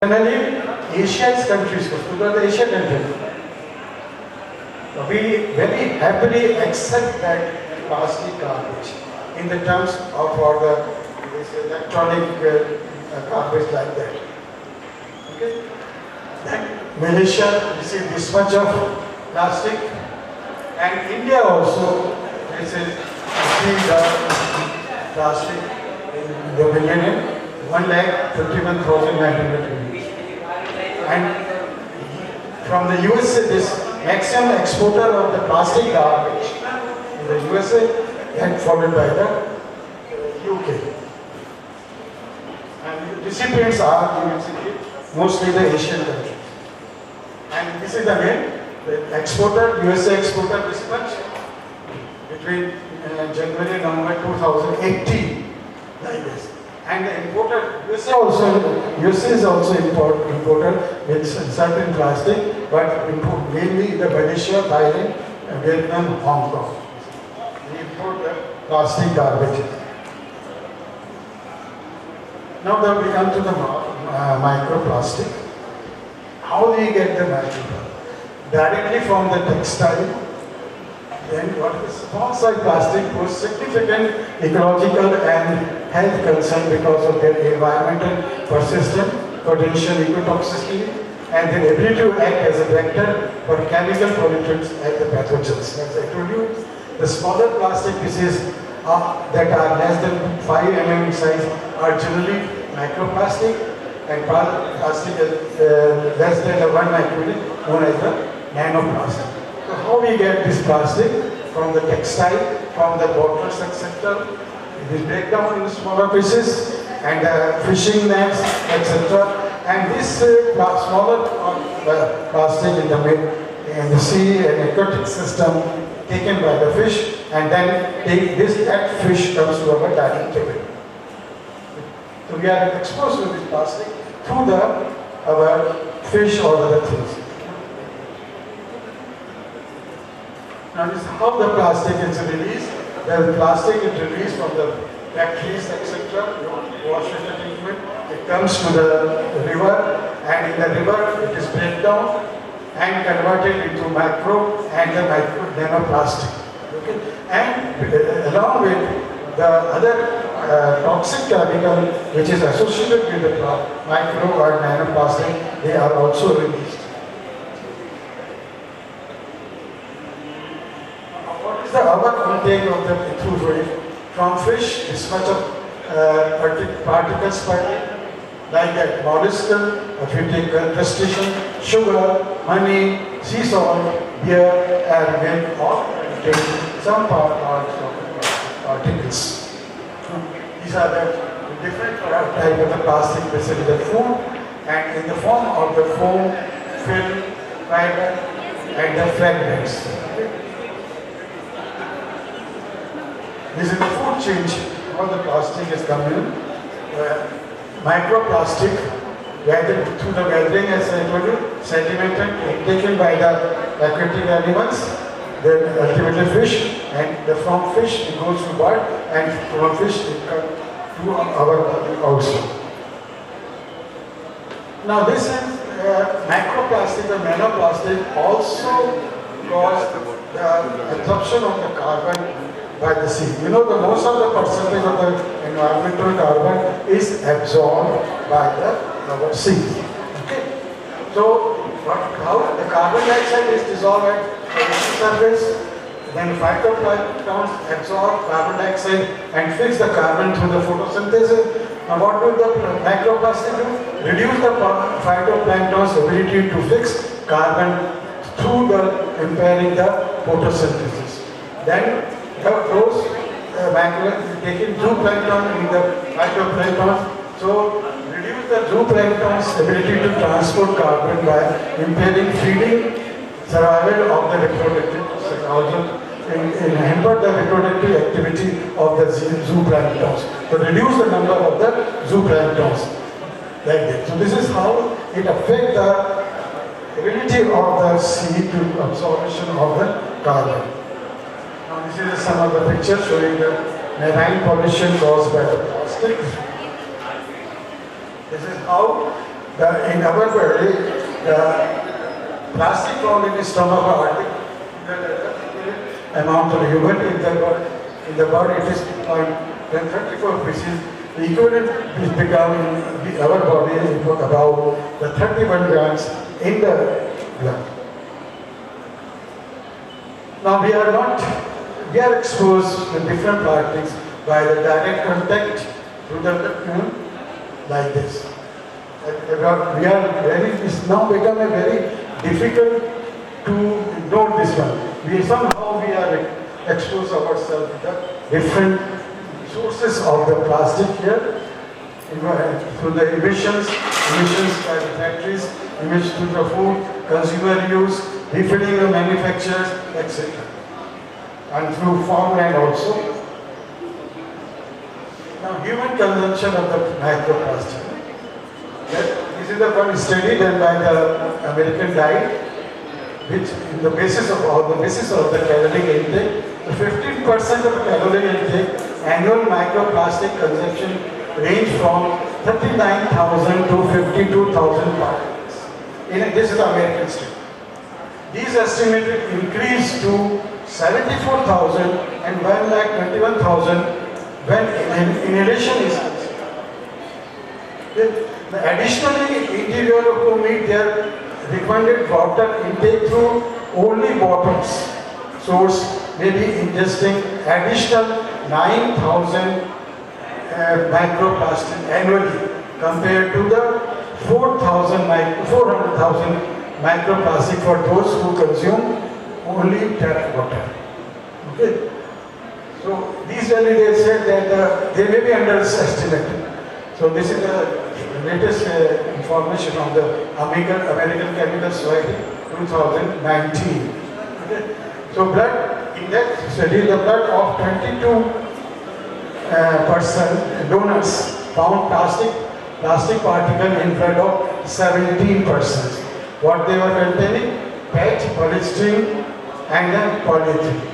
Generally, Asian countries, the Asian countries, we very happily accept that plastic garbage in the terms of for the this electronic garbage like that. Okay? Then Malaysia receive this much of plastic, and India also receive the plastic in the million 1,51,900 units. And from the USA, this maximum exporter of the plastic garbage in the USA and followed by the UK. And recipients are, you will see, mostly the Asian countries. And this is again the exporter, USA exporter this much between January and November 2018, like this. And the importer, USA is also importer with certain plastic, but mainly the Malaysia, Thailand, Vietnam, Hong Kong. We import the plastic garbage. Now that we come to the microplastic. How do we get the microplastic? Directly from the textile. Then what is small-size plastic pose significant ecological and health concern because of their environmental persistent, potential ecotoxicity, and their ability to act as a vector for chemical pollutants and the pathogens. As I told you, the smaller plastic pieces that are less than 5 mm in size are generally microplastic, and plastic less than 1 micrometer known as the nanoplastic. So how we get this plastic? From the textile, from the bottles, etc. It is break down in smaller pieces and fishing nets, etc. And this smaller plastic in the sea and aquatic system taken by the fish, and then that fish comes to our dining table. So we are exposed to this plastic through our fish or other things. Now this is how the plastic is released. The plastic is released from the factories, etc. Wash with the treatment. It comes to the river, and in the river it is break down and converted into micro and the nanoplastic. Okay? And along with the other toxic chemical which is associated with the micro or nanoplastic, they are also released. Our intake of the food from fish is much of particles per day, like that mollusk, if you take crustacean, sugar, honey, sea salt, beer, and milk, all take some particles. These are the different type of the plastic, basically the food, and in the form of the foam, film, fiber, and the fragments. This is the food change, how the plastic is coming in. Microplastic, through the gathering, as I told you, sedimented, taken by the aquatic animals, then ultimately fish, and from fish it goes to bird, and from fish it comes to our body also. Now this is microplastic or nanoplastic also cause the absorption of the carbon by the sea. You know, the most of the percentage of the environmental carbon is absorbed by the sea. Okay. So, how the carbon dioxide is dissolved at the surface, then phytoplanktons absorb carbon dioxide and fix the carbon through the photosynthesis. Now, what will the microplastic do? Reduce the phytoplankton's ability to fix carbon through the impairing the photosynthesis. Then those taking zooplankton in the phytoplankton, so reduce the zooplankton's ability to transport carbon by impairing feeding, survival of the reproductive, also hamper the reproductive activity of the zooplanktons. So reduce the number of the zooplanktons like that. So this is how it affects the ability of the sea to absorption of the carbon. Now this is some of the pictures showing the marine pollution caused by the plastic. This is how In our body, the plastic found in the stomach are the amount of human in the body it is 0.34 pieces. The equivalent is become in our body about the 31 grams in the blood. Now we are exposed to different plastics by the direct contact to the like this. It's now become a very difficult to note this one. Somehow we are exposed ourselves to the different sources of the plastic here, through the emissions by the factories, emissions to the food, consumer use, refilling the manufacturers, etc. And through farmland also. Now, human consumption of the microplastic. This is the one study done by the American Diet, which in the basis of the caloric intake, 15% of caloric intake, annual microplastic consumption range from 39,000 to 52,000 pounds. This is the American study. These estimated increase to 74,000 and 1,21,000 when inhalation is concerned. Additionally, interior to meet their recommended water intake through only bottles. Source may be ingesting additional 9,000 microplastic annually compared to the 400,000 microplastic for those who consume only tap water. Okay. So these values they said that they may be underestimated. So this is the latest information on the American Chemical Society 2019. Okay. So blood, in that study, the blood of 22% donors found plastic particle in blood of 17%. What they were containing? PET, polystyrene, and then polyethylene.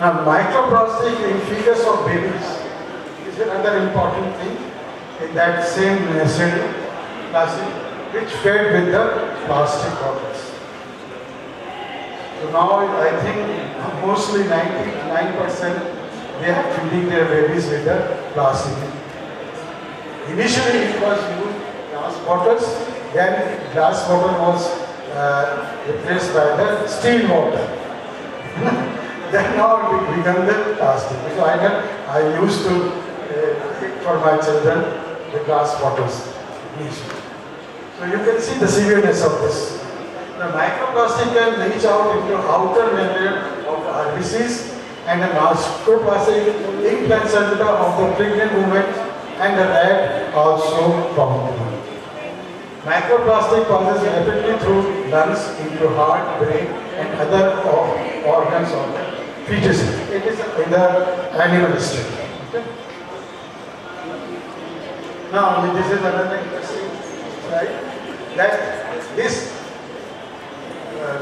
Now, microplastic in fetus of babies is another important thing in that same study, plastic, which fed with the plastic bottles. So now I think mostly 99% they are feeding their babies with the plastic. Initially it was used glass bottles, then glass bottle was replaced by the steel bottle. Then now it became the plastic. So I used to pick for my children the glass bottles initially. So you can see the severeness of this. The microplastic can reach out into outer membrane of the RBCs and the macroplastic in placenta of the pregnant woman and the rat also found. Microplastic passes rapidly through lungs into heart, brain and other organs of the fetus. It is in the animal state. Okay. Now this is another interesting slide. That this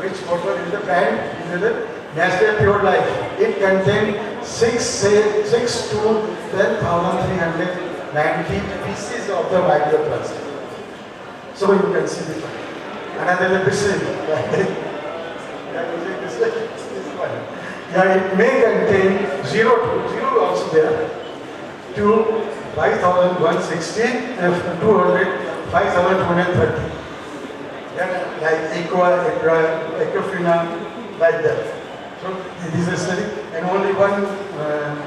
which bottle is the brand is the Nestle Pure Life. It contains 6 to 10,390 pieces of the microplastic. So you can see this one. Another pieces. Yeah, it may contain 0 also there, to 5,160 and 5,230. Yeah, like Aquafina, like that. So it is a study, and only one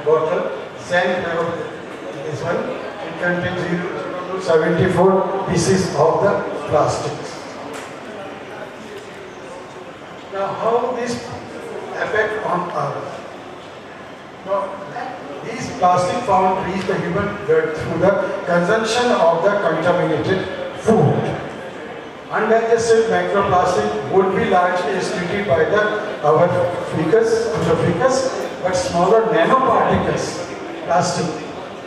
bottle, same this one, it contains 0 to 74 pieces of the plastics. Now, how this affect on Earth? Now, these plastic found reach the human blood through the consumption of the contaminated food. Undigested microplastic would be largely excreted by our feces, but smaller nanoparticles, plastic,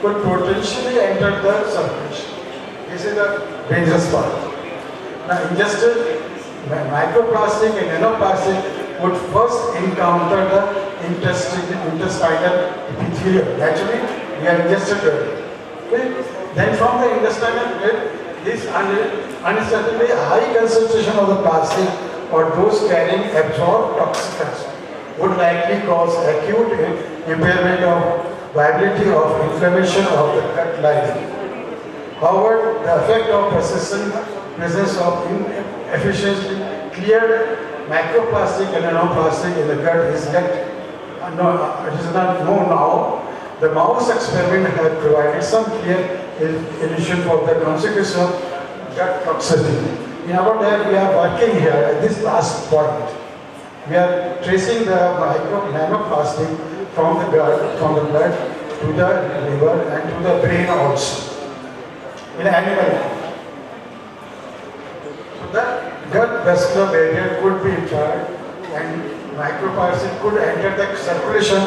could potentially enter the circulation. This is the dangerous part. Now, ingested microplastic and nanoplastic would first encounter the intestinal epithelium. Actually, we are ingested there. Okay? Then from the intestinal bed, this unacceptably high concentration of the plastic or those carrying absorbed toxins would likely cause acute impairment of viability of inflammation of the gut lining. However, the effect of persistent presence of inefficiently cleared microplastic and nanoplastic in the gut is yet it is not known now. The mouse experiment had provided some clear illusion for the consequence of gut toxicity. In our lab, we are working here at this last point. We are tracing the nanoplastic from the gut, from the blood to the liver and to the brain also in animal. So that gut vascular barrier could be impaired and microplastic could enter the circulation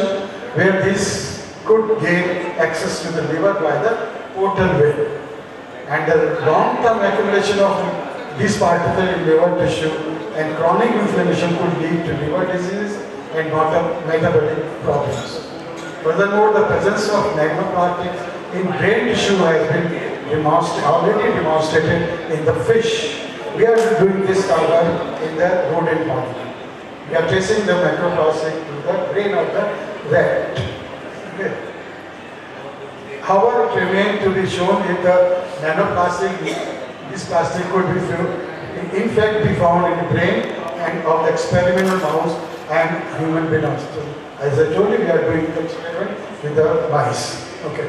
where this could gain access to the liver by the portal way. And the long-term accumulation of this particle in liver tissue and chronic inflammation could lead to liver disease and metabolic problems. Furthermore, the presence of nanoparticles in brain tissue has been already demonstrated in the fish. We are doing this cover in the rodent model. We are tracing the microplastic to the brain of the rat. Okay. However, it remains to be shown if the nanoplastic, this plastic could be in fact be found in the brain and of the experimental mouse and human beings. So, as I told you, we are doing the experiment with the mice. Okay.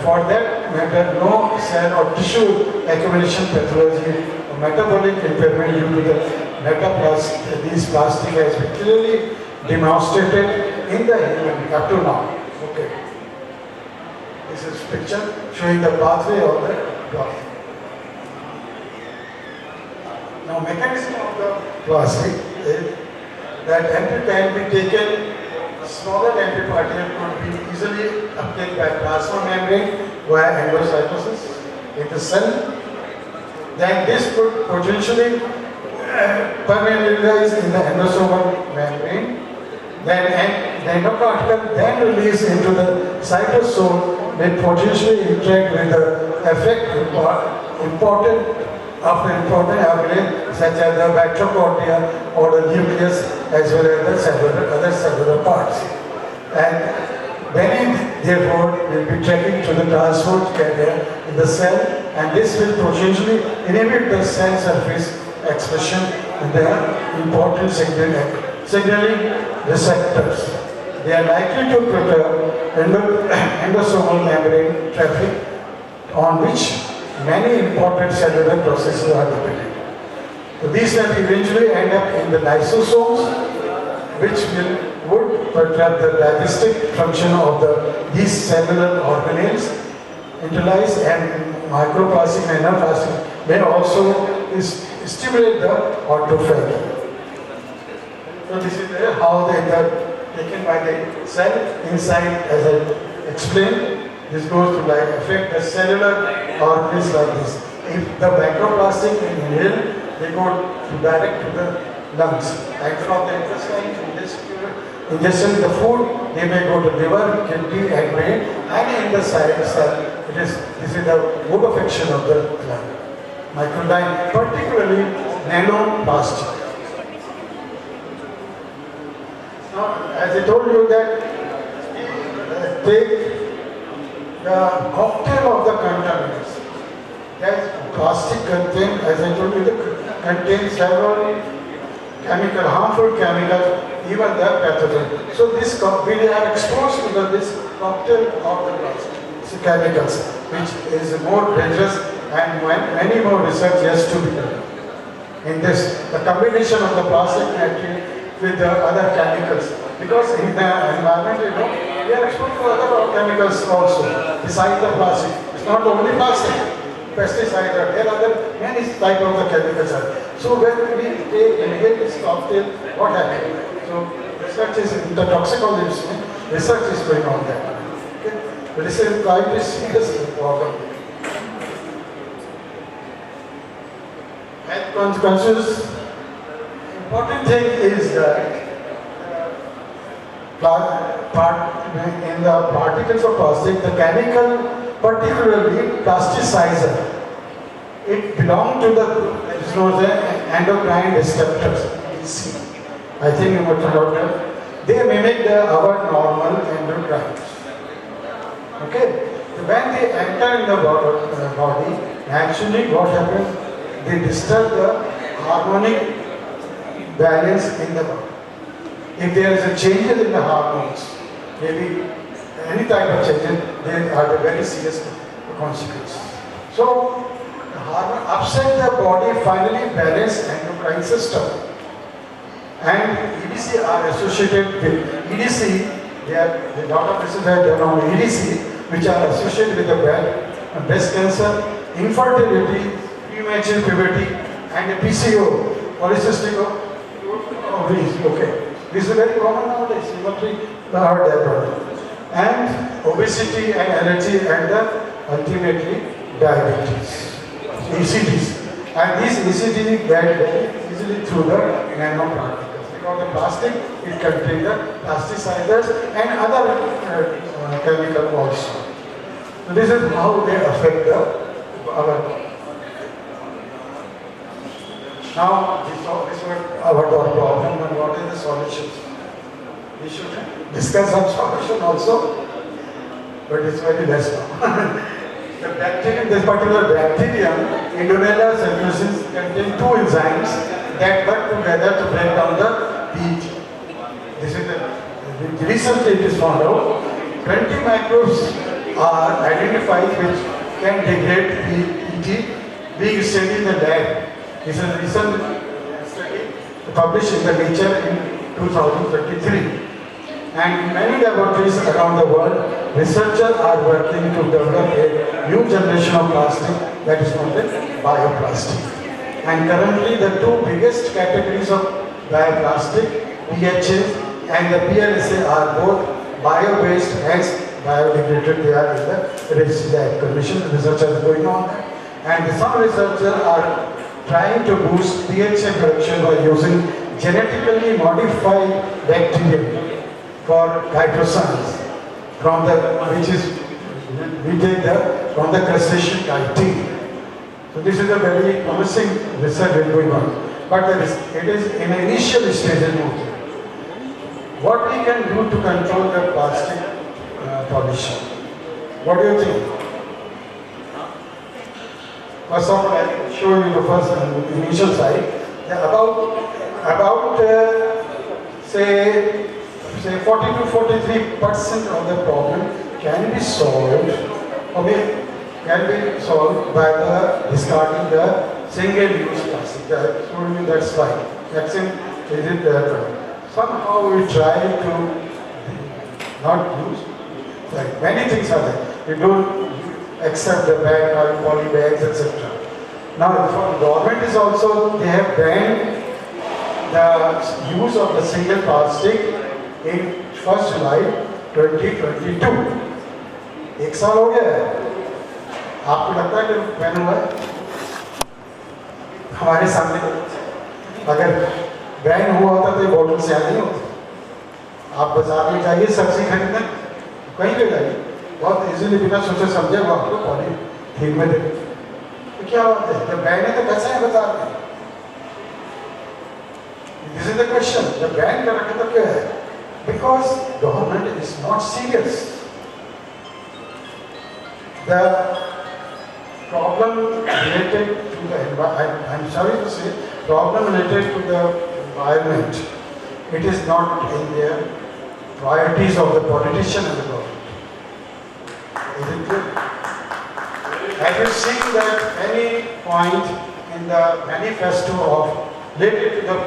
For that matter, no cell or tissue accumulation pathology or metabolic impairment due to the metaplastic, these plastic has been clearly demonstrated in the human up to now. Okay. This is picture showing the pathway of the plastic. Now, mechanism of the plastic is that entry can be taken. Smaller antiparticle could be easily uptaken by plasma membrane via endocytosis in the cell. Then this could potentially permeabilize in the endosomal membrane. Then the endoparticle then released into the cytosol may potentially interact with the effect important organelles such as the mitochondria or the nucleus as well as the other cellular parts. And then therefore will be tracking to the transport carrier in the cell, and this will potentially inhibit the cell surface expression in the important signaling receptors. They are likely to perturb endosomal membrane traffic on which many important cellular processes are dependent. So these will eventually end up in the lysosomes, which would perturb the digestive function of these cellular organelles. Internalized and microplastic and nanoplastic may also stimulate the autophagy. So this is how they are taken by the cell inside, as I explained. This goes to affect the cellular organs like this. If the microplastic inhale, they go direct to the lungs. And from the intestine, ingesting the food, they may go to liver, kidney, and brain, and in the cell. This is the mode of action of the gland. Microline, particularly nanoplastic. Now, as I told you that take the cocktail of the contaminants. That plastic contains, as I told you, contains several harmful chemicals, even the pathogen. So this we are exposed to this cocktail of the plastic chemicals, which is more dangerous, and many more research has to be done. In this, the combination of the plastic material with the other chemicals, because in the environment, we are exposed to other chemicals also, besides the plastic. It's not only plastic, pesticides are there, other many types of the chemicals are. So when we inhale this cocktail, what happens? So research is, in the toxicology, research is going on there. Okay? But this is quite a serious problem. Health consequences. Important thing is that in the particles of plastic, the chemical particularly plasticizer. It belongs to the that is known as endocrine disruptors. EC. I think you must have heard them. They mimic our normal endocrines. Okay? So when they enter in the body, actually what happens? They disturb the harmonic balance in the body. If there is a changes in the hormones, maybe any type of changes, they are the very serious consequences. So, the hormone upset the body, finally balance endocrine system. And EDC are associated with EDC, the lot of research have done on EDC, which are associated with the breast cancer, infertility, premature puberty, and PCO, polycystic ovaries. Okay. This is very common nowadays. You must have heard that problem. And obesity and allergy and ultimately diabetes, ECDs. And these ECDs get easily through the nanoparticles. Because the plastic, it contains the plasticizers and other chemicals also. So this is how they affect our body. Now, this was our problem and what is the solutions? We should discuss some solution also, but it's very less now. The bacterium, this particular bacterium, Indonesia cellulosis, contains two enzymes that work together to break down the PET. This is recently it is found out 20 microbes are identified which can degrade PET being studied in the lab. This is a recent study published in the Nature in 2023. And many laboratories around the world, researchers are working to develop a new generation of plastic that is called bioplastic. And currently the two biggest categories of bioplastic, PHA and the PLSA are both bio-based, hence biodegraded. They are in the lab condition. Research is going on. And some researchers are trying to boost PHA production by using genetically modified bacteria for hydroscience from the from the crustacean chitin. So this is a very promising research going on, but it is in an initial stage only. What we can do to control the plastic pollution? What do you think? First of all, I will show you the first initial side. About say 40 to 43% of the problem can be solved, by the discarding the single-use plastic. That's fine. That's it. Somehow we try to not use. Like many things are there. We don't accept the bag or poly bags, etc. Now, the government is also, they have banned the use of the single plastic in 1st July 2022. एक साल हो गया है, आपको लगता है कि ban हुआ है? हमारे सामने अगर बैन हुआ होता तो ये बोतल से नहीं होती। आप बाजार में जाइए सब्जी खरीदने, कहीं पे जाइए, बहुत इजीली बिना सोचे समझे वो आपको पॉलीथीन में देंगे। तो क्या बात है? जब बैन है तो कैसे है बाजार में? This is the question. जब बैन कर रखा तो क्या है? Because government is not serious. The problem related to the environment, I'm sorry to say, problem related to the environment, it is not in their priorities of the politician and the government. Is it clear? Have you seen that any point in the manifesto of related to the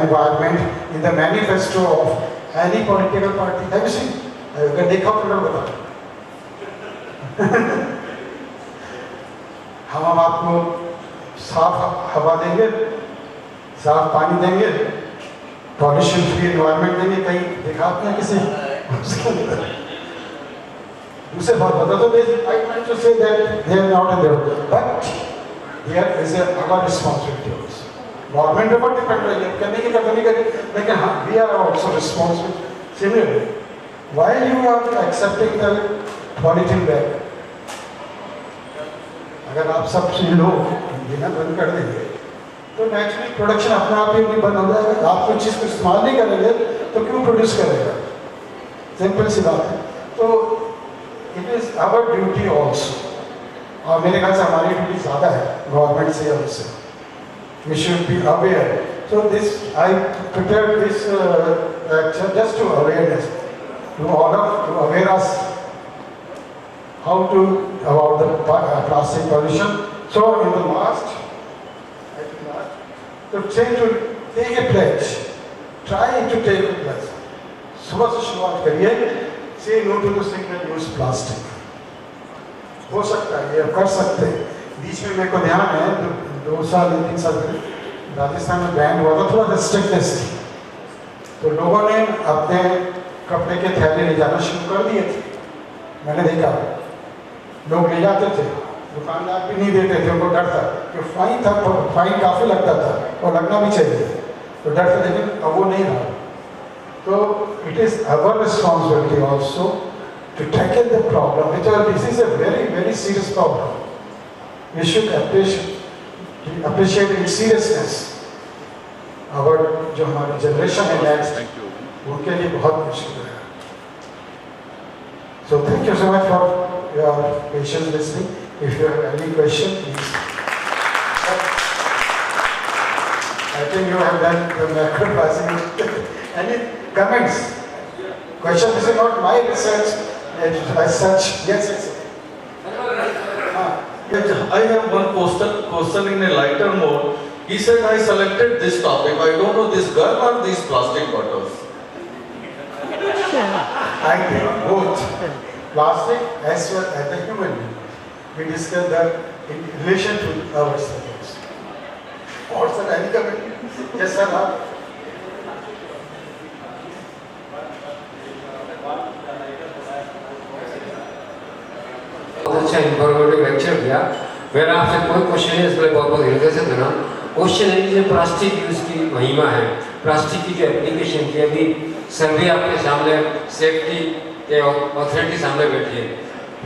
environment, in the manifesto of any political party? Have you seen? अगर देखा तो मैं बता। हम आपको साफ हवा देंगे, साफ पानी देंगे, पॉल्यूशन फ्री एनवायरनमेंट देंगे, कहीं दिखाते हैं किसी दूसरे बात बता दो। I want to say that they are not in there, but there is our responsibility also. Government पर डिपेंड रही है, करने की करनी करें, लेकिन हाँ, we are also responsible. Similarly, while you are accepting the polythene bag, अगर आप सब लो देना बंद कर देंगे तो नेचुरली प्रोडक्शन अपने आप ही नहीं बंद हो जाएगा। आप कोई चीज़ को इस्तेमाल नहीं करेंगे तो क्यों प्रोड्यूस करेगा? सिंपल सी बात है। तो it is our duty also, और मेरे ख्याल से हमारी ड्यूटी ज़्यादा है गवर्नमेंट से और उससे। We should be aware. So this, I prepared this lecture just to awareness, to aware us how to about the plastic pollution. So in the last, to take a pledge, try to take a pledge. सुबह से शुरुआत करिए, say no to the single-use plastic. हो सकता है ये कर सकते हैं। बीच में मेरे को ध्यान है 2 साल 3 साल पहले राजस्थान में बैन हुआ था, थोड़ा स्ट्रिक्टनेस थी, तो लोगों ने अपने कपड़े के थैले ले जाना शुरू कर दिए थे। मैंने देखा लोग ले जाते थे, दुकानदार भी नहीं देते थे, उनको डर था कि फाइन था, फाइन काफ़ी लगता था और लगना भी चाहिए, तो डर था। लेकिन अब वो नहीं रहा। तो it is our responsibility also to tackle the problem, because this is a very, very serious problem. We should appreciate its seriousness. Our जो हमारी generation है next, उनके लिए बहुत मुश्किल है। So thank you so much for your patience listening. If you have any question, please. I think you have done the macro passing. Any comments? Question? This is not my research. As such, yes. I have one question in a lighter mode. He said, I selected this topic. I don't know this girl or these plastic bottles. I think both. Plastic as well as the human being. We discussed that in relation to our subjects. Or sir, any comment? Yes, sir. अच्छा informative lecture दिया। मेरा आपसे कोई question है, इसमें बहुत बहुत हृदय से देना। क्वेश्चन है कि जो प्लास्टिक यूज़ की महिमा है, प्लास्टिक की जो एप्लीकेशन की, अभी सर्वे आपके सामने, सेफ्टी के अथॉरिटी सामने बैठी है।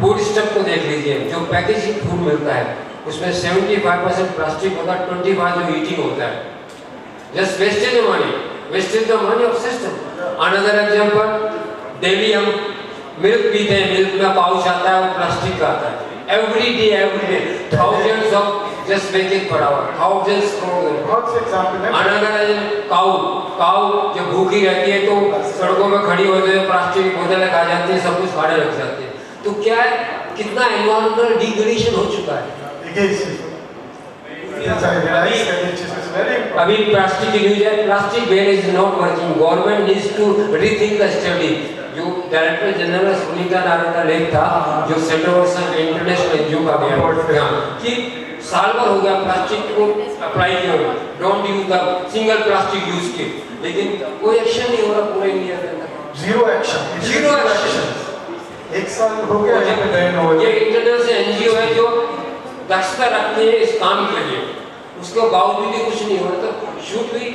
फूड स्टॉक को देख लीजिए, जो पैकेजिंग फूड मिलता है उसमें 75% प्लास्टिक होता है, 25% जो ईटिंग होता है। Just wastage money, wastage the money of system. Another example, daily हम मिल्क पीते हैं, मिल्क में पाउच आता है, वो प्लास्टिक का आता है। Every day thousands of just wastage पड़ा हुआ, थाउजेंड्स करोड़। अनदर काऊ जब भूखी रहती है तो सड़कों में खड़ी होती है, प्लास्टिक की बोतलें खा जाती है, सब कुछ खाने लग जाते हैं। तो क्या है, कितना एनवायरमेंटल डिग्रेडेशन हो चुका है। अभी प्लास्टिक की न्यूज है, plastic ban is not working, government needs to rethink the study. जो डायरेक्टर जनरल सुनीता नारायण का लेख था, जो सेंटर फॉर इंटरनेशनल एनजीओ का गया कि साल भर हो गया प्लास्टिक को अप्लाई किया, don't use the single plastic use की, लेकिन कोई एक्शन नहीं हो रहा पूरे इंडिया के अंदर। Zero action. एक साल हो गया ये इंटरनेशनल एनजीओ है जो दक्षता रखती है इस काम के लिए, उसके बावजूद भी कुछ नहीं हो रहा। तो शुड भी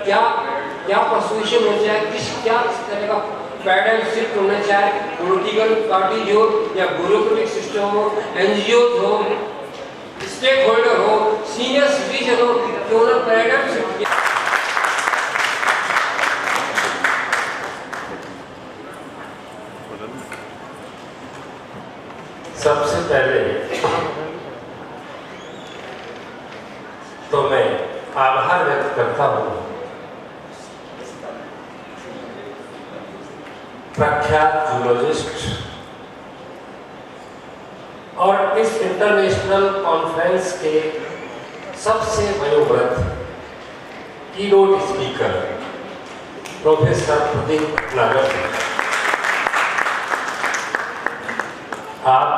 क्या परसुएशन हो जाए, क्या तरह का पैडल शिफ्ट होना चाहे, पॉलिटिकल पार्टी जो या ब्यूरोक्रेटिक सिस्टम हो, एनजीओ हो, स्टेक होल्डर हो, सीनियर सिटीजन हो, क्यों ना पैडल शिफ्ट किया। सबसे पहले तो मैं आभार व्यक्त करता हूँ प्रख्यात जूलॉजिस्ट और इस इंटरनेशनल कॉन्फ्रेंस के सबसे वयोवृद्ध keynote speaker professor Pradeep Bhatnagar. आप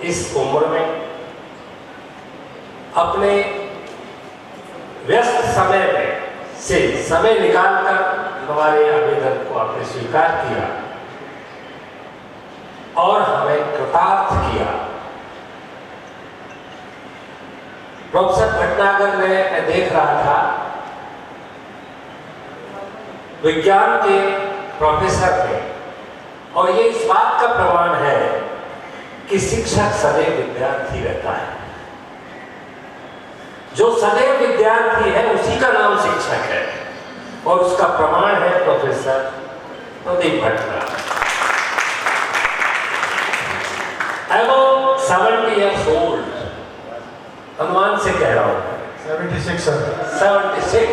इस उम्र में अपने व्यस्त समय में से समय निकालकर हमारे आवेदन को आपने स्वीकार किया और हमें कृतार्थ किया। प्रोफेसर भटनागर ने, मैं देख रहा था, विज्ञान के प्रोफेसर थे और ये इस बात का प्रमाण है कि शिक्षक सदैव विद्यार्थी रहता है। जो सदैव विद्यार्थी है उसी का नाम शिक्षक है, और उसका प्रमाण है professor Pradeep भट्टराज। About 70 years old, अनुमान से कह रहा हूं, 76 sir. 76,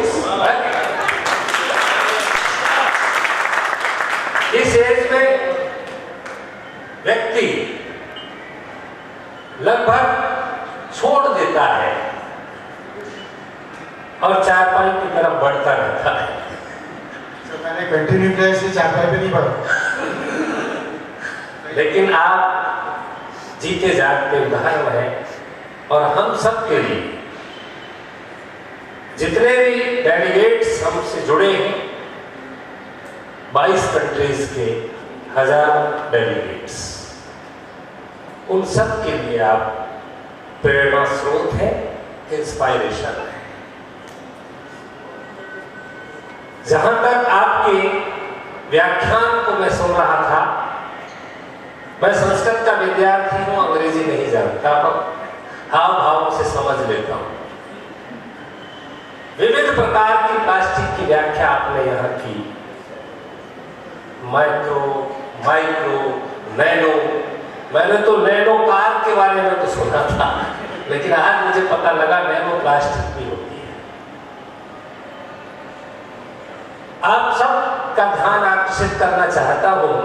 इस एज में व्यक्ति लगभग छोड़ देता है और चारपाई की तरफ बढ़ता रहता है। तो मैंने कंटिन्यू किया, इसलिए चारपाई पे नहीं बढ़ा। लेकिन आप जीते जागते उदाहरण हैं, और हम सब के लिए जितने भी डेलीगेट्स हमसे जुड़े हैं, 22 कंट्रीज के हजारों डेलीगेट्स, उन सब के लिए आप प्रेरणा स्रोत है, इंस्पायरेशन है। जहां तक आपके व्याख्यान को मैं सुन रहा था, मैं संस्कृत का विद्यार्थी हूं, अंग्रेजी नहीं जानता, हाव भाव से समझ लेता हूं। विविध प्रकार की प्लास्टिक की व्याख्या आपने यहाँ की, माइक्रो, माइक्रो, नैनो। मैंने तो नैनो कार के बारे में तो सुना था, लेकिन आज मुझे पता लगा नैनो प्लास्टिक भी होती है। आप सब का ध्यान आकर्षित करना चाहता हूं,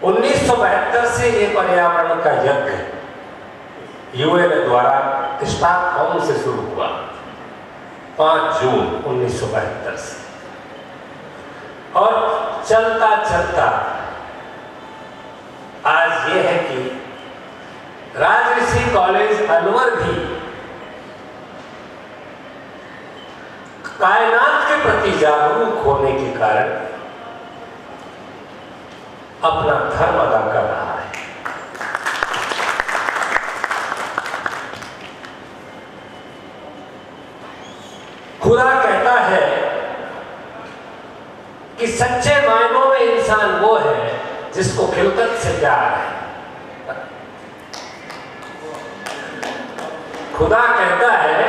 1972 से ये पर्यावरण का यज्ञ यूएन द्वारा स्टॉकहोम से शुरू हुआ, 5 जून 1972 से, और चलता चलता आज ये है कि राजऋषि कॉलेज अलवर भी कायनात के प्रति जागरूक होने के कारण अपना धर्म अदा कर रहा है। खुदा कहता है कि सच्चे मायनों में इंसान वो है जिसको खिलकत से प्यार है। खुदा कहता है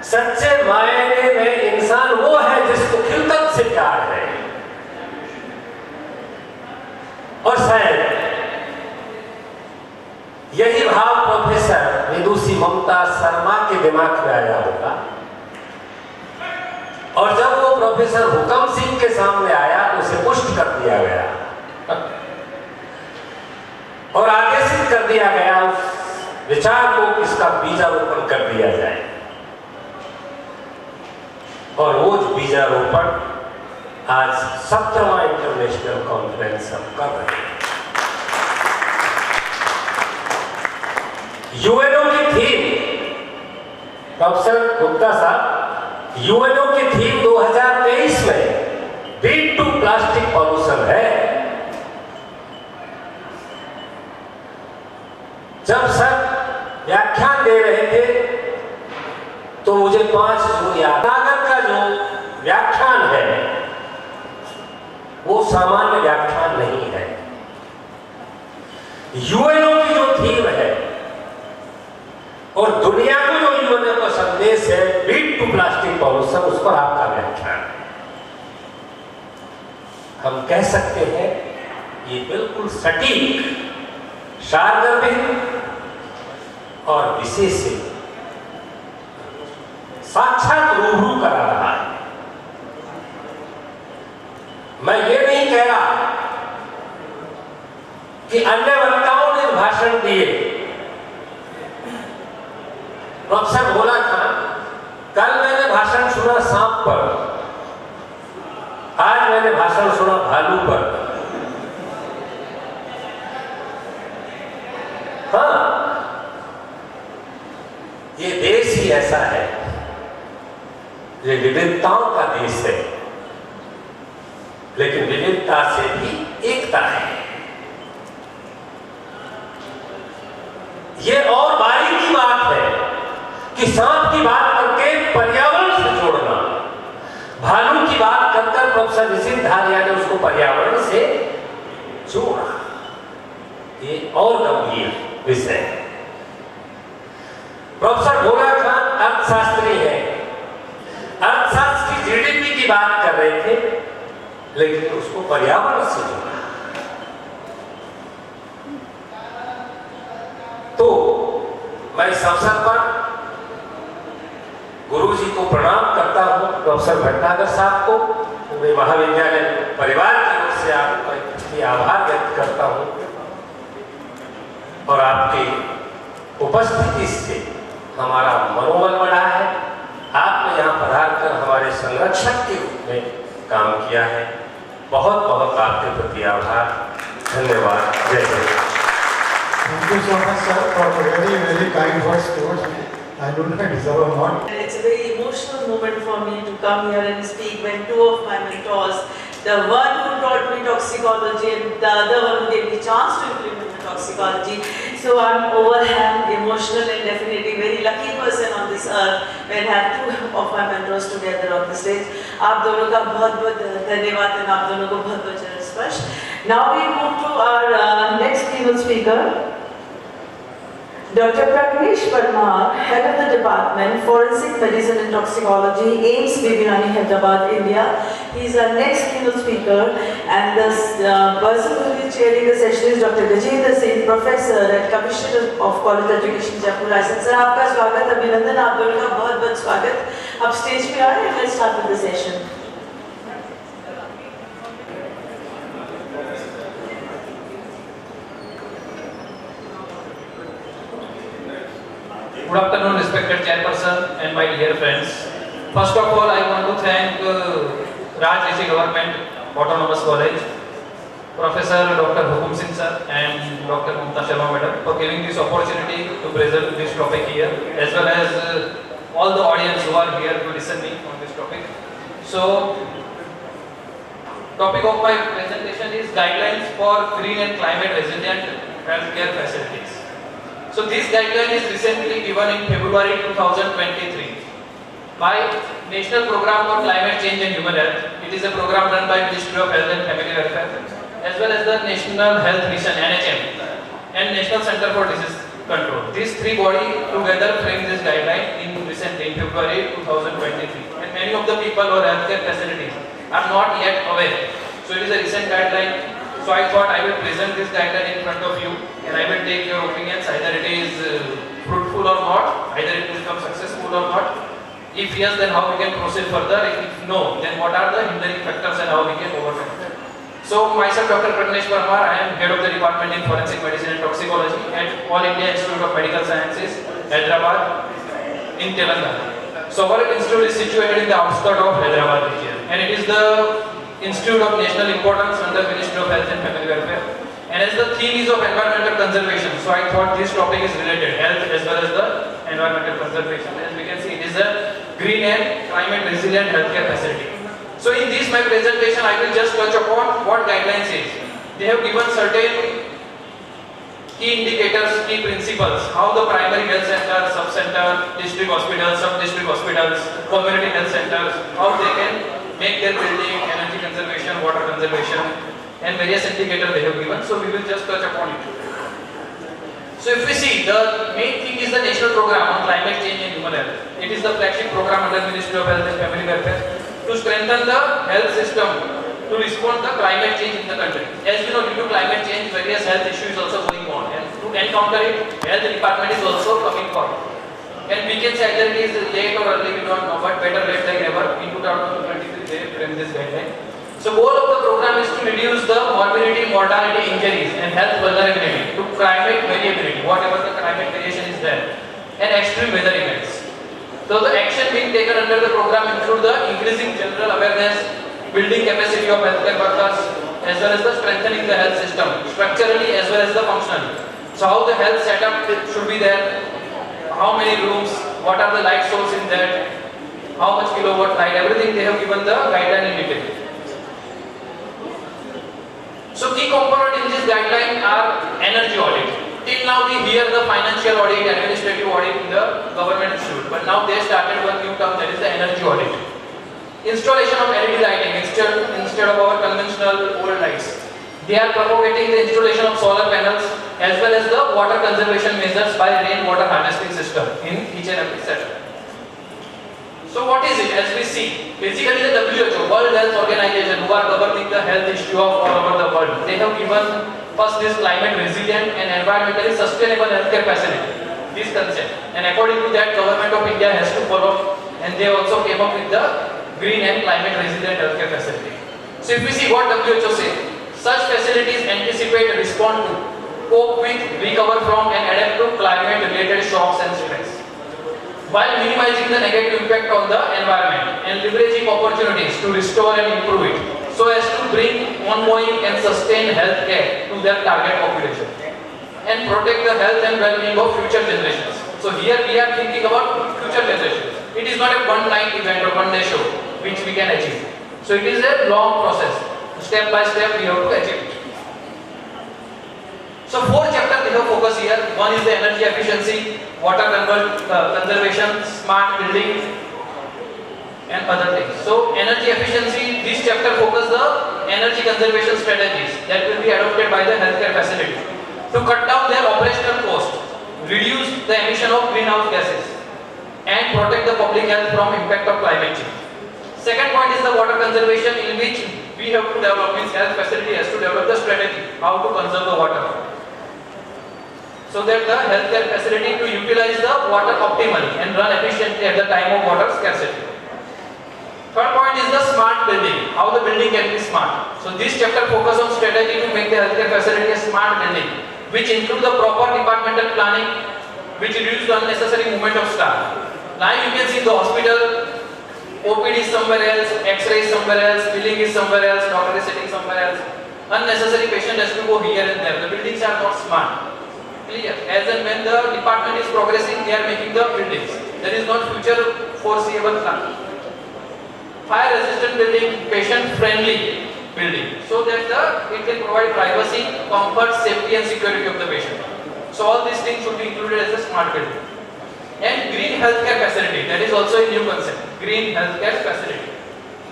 सच्चे मायने में इंसान वो है जिसको खिलकत से प्यार है। और शायद यही भाव प्रोफेसर विदुषी ममता शर्मा के दिमाग में आया होगा, और जब वो प्रोफेसर हुकम सिंह के सामने आया तो उसे पुष्ट कर दिया गया और आदेशित कर दिया गया उस विचार को इसका बीजारोपण कर दिया जाए। और वो बीजारोपण आज 17वां इंटरनेशनल कॉन्फ्रेंस हम कर रहे हैं। यूएनओ की थीम, प्रोफेसर गुप्ता साहब, यूएनओ की थीम 2023 में बीट टू प्लास्टिक पॉल्यूशन है। जब सर व्याख्यान दे रहे थे तो मुझे 5 जून याद, नागर का जो व्याख्यान है वो सामान्य व्याख्यान नहीं है। यूएनओ की जो थीम है और दुनिया को जो यूएनओ का संदेश है, बीट टू प्लास्टिक पॉल्यूशन, उस पर आपका व्याख्यान है। हम कह सकते हैं ये बिल्कुल सटीक, सार्वजनिक और विशेष साक्षात रूबरू करा रहा है। मैं ये नहीं कह रहा कि अन्य वक्ताओं ने भाषण दिए। प्रोफेसर बोला था, कल मैंने भाषण सुना सांप पर, आज मैंने भाषण सुना भालू पर। हाँ, ये देश ही ऐसा है, ये विविधताओं का देश है, लेकिन विविधता से भी एकता है। ये और बारीकी बात है कि सांप की बात करके पर्यावरण से जोड़ना, भालू की बात कर प्रोफेसर निशित धारिया ने उसको पर्यावरण से जोड़ा। ये और गंभीर विषय। प्रोफेसर बोला अर्थशास्त्री हैं, अर्थशास्त्र की जीडीपी की बात कर रहे थे, लेकिन उसको पर्यावरण से जोड़ा। तो मैं इस अवसर पर गुरुजी को प्रणाम करता हूँ, प्रोफेसर भट्टागर साहब को, पूरे महाविद्यालय परिवार की ओर से आपका आभार व्यक्त करता हूँ और आपकी उपस्थिति से हमारा मनोबल बढ़ा है। आपने यहाँ पधार कर हमारे संरक्षक के रूप में काम किया है। बहुत बहुत आपके प्रति आभार, धन्यवाद, जय Hind. Thank you so much, sir, for very, very kind words towards me. I don't know if I deserve or not. It's a very emotional moment for me to come here and speak when two of my mentors, the one who taught me toxicology and the other one who gave me chance to implement the toxicology. So I'm overwhelmed, emotional, and definitely very lucky person on this earth when I have two of my mentors together on the stage. आप दोनों का बहुत-बहुत धन्यवाद और आप दोनों को बहुत-बहुत चरण स्पर्श. Now we move to our next keynote speaker. Dr. Pragnesh Parmar, Head of the Department, Forensic Medicine and Toxicology, AIIMS Bibirani, Hyderabad, India. He is our next keynote speaker, and the person who will be chairing the session is Dr. Gajendra Singh, Professor and Commissioner of College Education, Jaipur, Rajasthan. Sir, आपका स्वागत, अभिनंदन, आप दोनों का बहुत-बहुत स्वागत. आप stage पे आ रहे हैं, let's start with the session. Good afternoon, respected chairperson and my dear friends. First of all, I want to thank Raj Rishi Government Autonomous College, Professor Dr. Hukum Singh sir and Dr. Mamta Sharma madam for giving this opportunity to present this topic here, as well as all the audience who are here to listen me on this topic. So, topic of my presentation is guidelines for green and climate resilient healthcare facilities. So this guideline is recently given in February 2023 by National Program for Climate Change and Human Health. It is a program run by Ministry of Health and Family Welfare, as well as the National Health Mission (NHM) and National Center for Disease Control. These three bodies together framed this guideline in February 2023. And many of the people or healthcare facilities are not yet aware. So it is a recent guideline. So I thought I will present this guideline in front of you, and I will take your opinions, either it is fruitful or not, either it will become successful or not. If yes, then how we can proceed further. If no, then what are the hindering factors and how we can overcome them. So myself, Dr. Pragnesh Parmar, I am Head of the Department in Forensic Medicine and Toxicology at All India Institute of Medical Sciences, Hyderabad in Telangana. So our institute is situated in the outskirts of Hyderabad region, and it is the Institute of National Importance under Ministry of Health and Family Welfare, and as the theme is of environmental conservation, so I thought this topic is related, health as well as the environmental conservation. As we can see, it is a green and climate resilient healthcare facility. So in this my presentation, I will just touch upon what guidelines is. They have given certain key indicators, key principles, how the primary health center, sub-center, district hospitals, sub-district hospitals, community health centers, how they can make their building, energy conservation, water conservation, and various indicators they have given. So we will just touch upon it. So if we see, the main thing is the National Program on Climate Change and Human Health. It is the flagship program under Ministry of Health and Family Welfare to strengthen the health system to respond to climate change in the country. As you know, due to climate change, various health issues also going on, and to encounter it, health department is also coming forward. And we can say either it is late or early, we don't know, but better late than never. In 2023, they framed this guideline. So goal of the program is to reduce the morbidity, mortality, injuries, and health vulnerability to climate variability, whatever the climate variation is there, and extreme weather events. So the action being taken under the program include the increasing general awareness, building capacity of healthcare workers, as well as the strengthening the health system, structurally as well as the functionally. So how the health setup should be there, how many rooms, what are the light source in that, how much kilowatt light, everything they have given the guideline in detail. So key component in this guideline are energy audit. Till now we hear the financial audit, administrative audit in the government institute, but now they started one new term, that is the energy audit. Installation of LED lighting instead of our conventional old lights. They are propagating the installation of solar panels as well as the water conservation measures by rainwater harvesting system in each and every setup. So what is it? As we see, basically the WHO, World Health Organization, who are governing the health issue of all over the world, they have given first this climate resilient and environmentally sustainable healthcare facility, this concept. And according to that, Government of India has to follow, and they also came up with the green and climate resilient healthcare facility. So if we see what WHO says, such facilities anticipate, respond to, cope with, recover from and adapt to climate related shocks and stress, while minimizing the negative impact on the environment and leveraging opportunities to restore and improve it, so as to bring ongoing and sustained health care to their target population and protect the health and well-being of future generations. So here we are thinking about future generations. It is not a one-night event or one-day show which we can achieve. So it is a long process. Step by step we have to achieve it. So 4 chapters we have focus here. One is the energy efficiency, water conservation, smart building and other things. So energy efficiency, this chapter focus the energy conservation strategies that will be adopted by the healthcare facility to cut down their operational cost, reduce the emission of greenhouse gases and protect the public health from impact of climate change. Second point is the water conservation, in which we have to develop, means health facility has to develop the strategy how to conserve the water, so that the healthcare facility to utilize the water optimally and run efficiently at the time of water scarcity. Third point is the smart building, how the building can be smart. So this chapter focus on strategy to make the healthcare facility a smart building, which include the proper departmental planning, which reduce the unnecessary movement of staff. Now you can see the hospital, OPD is somewhere else, X-ray is somewhere else, billing is somewhere else, doctor is sitting somewhere else. Unnecessary patient has to go here and there. The buildings are not smart. Clear? As and when the department is progressing, they are making the buildings. There is not future foreseeable plan. Fire resistant building, patient friendly building, so that it can provide privacy, comfort, safety and security of the patient. So all these things should be included as a smart building. And green healthcare facility, that is also a new concept, green healthcare facility.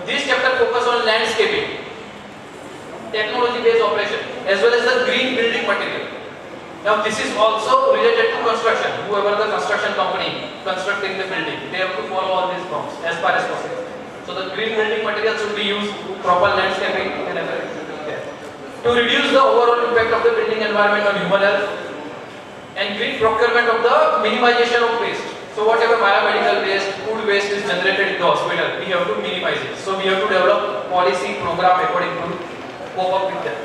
This chapter focus on landscaping, technology based operation, as well as the green building material. Now this is also related to construction. Whoever the construction company constructing the building, they have to follow all these norms as far as possible. So the green building materials should be used, proper landscaping and everything there, to reduce the overall impact of the building environment on human health, and green procurement of the minimization of waste. So whatever biomedical waste, food waste is generated in the hospital, we have to minimize it. So we have to develop policy program according to cope up with that.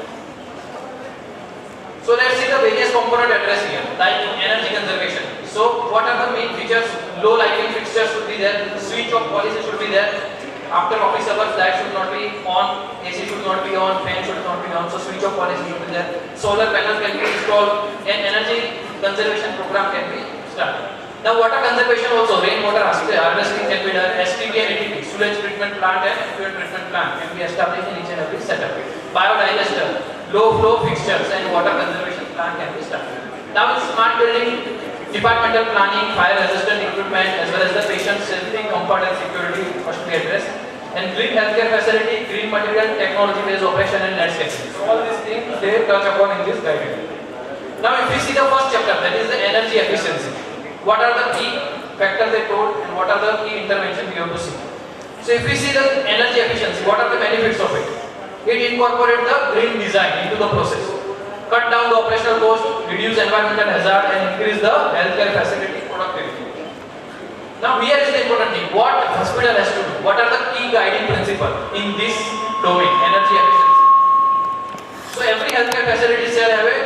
So let's see the various component address here, like energy conservation. So what are the main features? Low lighting fixtures should be there, switch of policy should be there. After office hours, light should not be on, AC should not be on, fan should not be on, so switch of policy should be there. Solar panels can be installed and energy conservation program can be started. Now water conservation also, rainwater harvesting can be done, STP and ATP, sewage treatment plant and effluent treatment plant can be established in each and every setup. Biodigester, low flow fixtures and water conservation plant can be started. Now in smart building, departmental planning, fire resistant equipment as well as the patient safety, comfort and security must be addressed. And green healthcare facility, green material, technology based operation and landscaping. So all these things they touch upon in this guidance. Now if we see the first chapter, that is the energy efficiency. What are the key factors they told and what are the key interventions we have to see. So if we see the energy efficiency, what are the benefits of it? It incorporates the green design into the process. Cut down the operational cost, reduce environmental hazard and increase the healthcare facility productivity. Now here is the important thing, what hospital has to do, what are the key guiding principles in this domain, energy efficiency. So every healthcare facility shall have a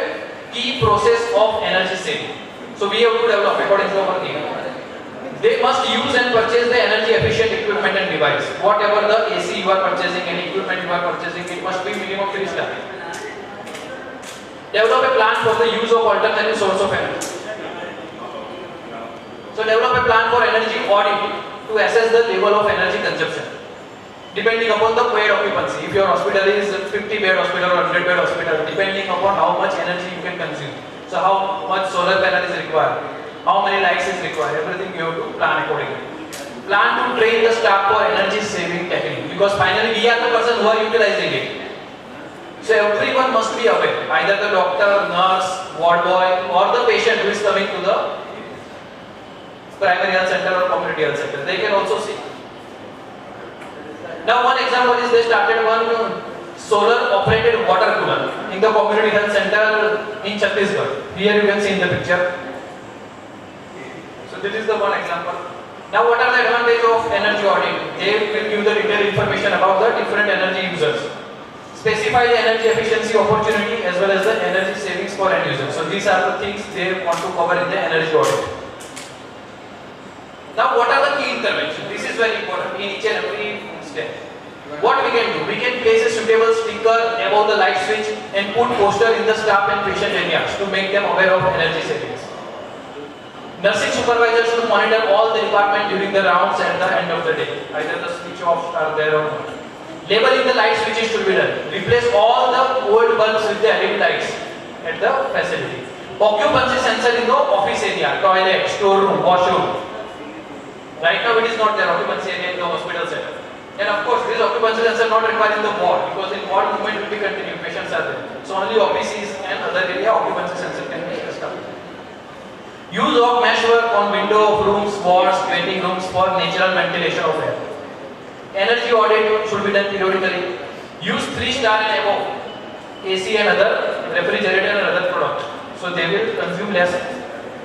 key process of energy saving. So we have to develop according to our need. They must use and purchase the energy efficient equipment and device. Whatever the AC you are purchasing and equipment you are purchasing, it must be minimum 3 star. Develop a plan for the use of alternative source of energy. So develop a plan for energy audit to assess the level of energy consumption, depending upon the bed occupancy. If your hospital is 50-bed hospital or 100-bed hospital, depending upon how much energy you can consume. So how much solar panel is required, how many lights is required, everything you have to plan accordingly. Plan to train the staff for energy saving technique, because finally we are the person who are utilizing it. So everyone must be aware, either the doctor, nurse, ward boy or the patient who is coming to the primary health center or community health center. They can also see. Now one example is they started one solar operated water cooler in the community health center in Chhattisgarh. Here you can see in the picture. So this is the one example. Now what are the advantages of energy audit? They will give the detailed information about the different energy users. Specify the energy efficiency opportunity as well as the energy savings for end users. So these are the things they want to cover in the energy audit. Now what are the key interventions? This is very important in each and every step. What we can do? We can place a suitable sticker above the light switch and put poster in the staff and patient areas to make them aware of energy savings. Nursing supervisors should monitor all the department during the rounds at the end of the day. Either the switch offs are there or not. Labeling the light switches should be done. Replace all the old bulbs with the LED lights at the facility. Occupancy sensor in the office area, toilet, storeroom, washroom. Right now it is not there, occupancy area in the hospital setup. And of course, this occupancy sensor not required in the ward because in ward movement will be continued, patients are there. So only offices and other area occupancy sensor can be established. Use of mesh work on window of rooms, wards, waiting rooms for natural ventilation of air. Energy audit should be done periodically. Use 3-star and above AC and other refrigerator and other products. So they will consume less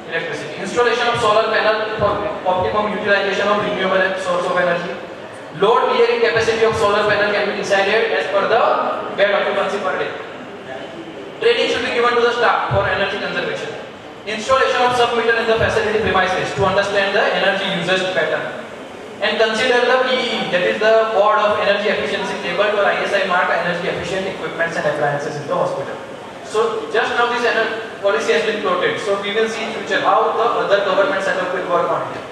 electricity. Installation of solar panel for optimum utilization of renewable source of energy. Load bearing capacity of solar panel can be decided as per the bed occupancy per day. Training should be given to the staff for energy conservation. Installation of sub-meter in the facility premises to understand the energy usage pattern. And consider the BEE, that is the Board of Energy Efficiency Table or ISI mark energy efficient equipments and appliances in the hospital. So just now this policy has been floated. So we will see in future how the other government setup will work on it.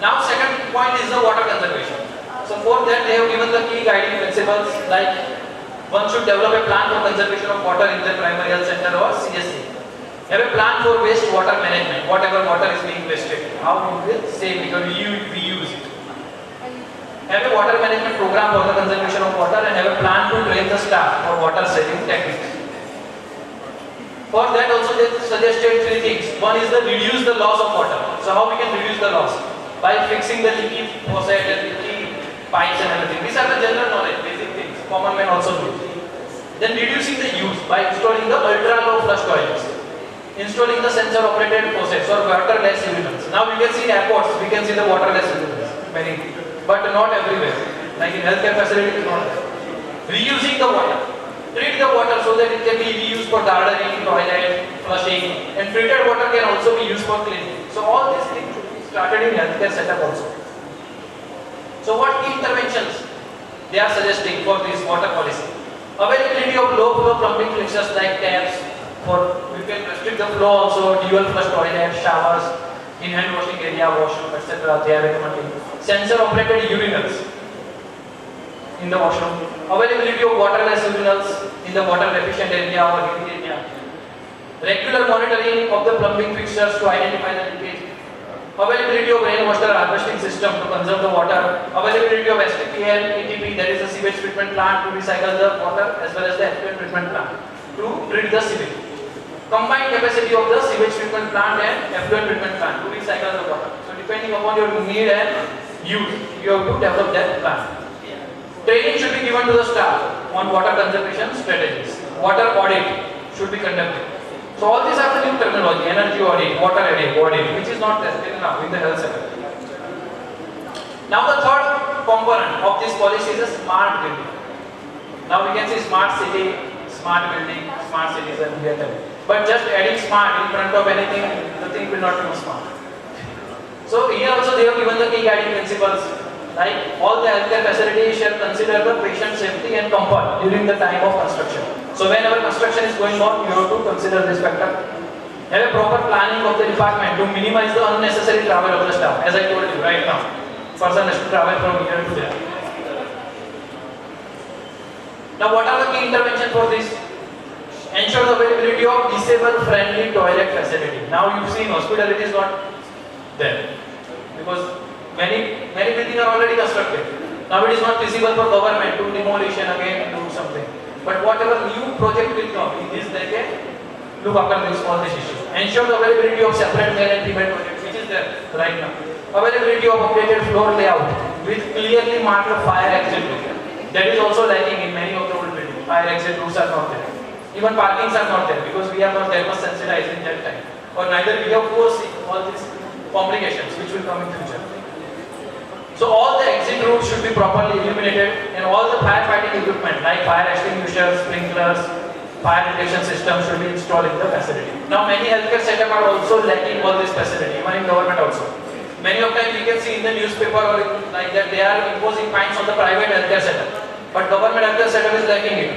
Now second point is the water conservation. So for that they have given the key guiding principles like one should develop a plan for conservation of water in the primary health center or CSC. Have a plan for waste water management. Whatever water is being wasted, how you will save it or reuse it. Have a water management program for the conservation of water and have a plan to train the staff for water saving techniques. For that also they suggested 3 things. One is the reduce the loss of water. So how we can reduce the loss? By fixing the leaky faucet and leaky pipes and everything. These are the general knowledge, basic things. Common man also do. Then reducing the use by installing the ultra low flush toilets. Installing the sensor operated faucets or waterless urinals. Now we can see in airports, we can see the waterless urinals, many, but not everywhere. Like in healthcare facilities, not there. Reusing the water. Treat the water so that it can be reused for gardening, toilet, flushing, and treated water can also be used for cleaning. So all these things should be started in healthcare setup also. So what key interventions they are suggesting for this water policy? Availability of low flow plumbing fixtures like taps. For we can restrict the flow also, dual flush toilet, showers, in hand washing area, washroom, etc. They are recommending. Sensor operated urinals in the washroom. Availability of waterless urinals in the water deficient area or heating area. Regular monitoring of the plumbing fixtures to identify the leakage. Availability of rainwater harvesting system to conserve the water. Availability of STPL, ATP, that is the sewage treatment plant to recycle the water as well as the effluent treatment plant to treat the sewage. Combined capacity of the sewage treatment plant and effluent treatment plant to recycle the water. So depending upon your need and use, you have to develop that plan. Training should be given to the staff on water conservation strategies. Water audit should be conducted. So all these are the new terminology: energy audit, water audit, which is not there now in the health sector. Now the third component of this policy is a smart building. Now we can see smart city, smart building, smart citizen, but just adding smart in front of anything, the thing will not be smart. So here also they have given the key guiding principles like all the healthcare facilities shall consider the patient safety and comfort during the time of construction. So whenever construction is going on, you have to consider this factor. Have a proper planning of the department to minimize the unnecessary travel of the staff. As I told you right now, person has to travel from here to there. Now what are the key interventions for this? Ensure the availability of disabled friendly toilet facility. Now you see in hospital it is not there because many buildings are already constructed. Now it is not feasible for government to demolition again and do something. But whatever new project will come, in this they can look after this all this issue. Ensure the availability of separate male and female toilets, which is there right now. Availability of updated floor layout. with clearly marked fire exit route. That is also lacking in many of the old buildings. Fire exit routes are not there. Even parkings are not there because we are not that much sensitized in that time. Or neither we have foreseen all these complications which will come in future. So all the exit routes should be properly illuminated and all the firefighting equipment like fire extinguishers, sprinklers, fire detection systems should be installed in the facility. Now many healthcare setups are also lacking all this facility, even in government also. Many of times we can see in the newspaper or like that they are imposing fines on the private healthcare setup. But government healthcare setup is lacking it.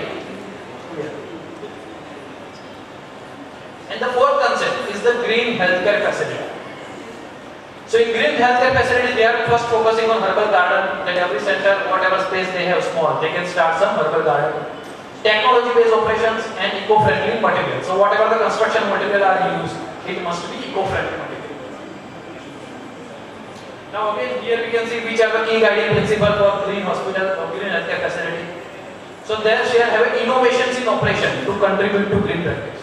And the fourth concept is the green healthcare facility. So in green healthcare facility, they are first focusing on herbal garden, that every center, whatever space they have small, they can start some herbal garden. Technology-based operations and eco-friendly materials. So whatever the construction material are used, it must be eco-friendly material. Now again, here we can see which are the key guiding principles for green hospital or green healthcare facility. So there she have innovations in operation to contribute to green practice.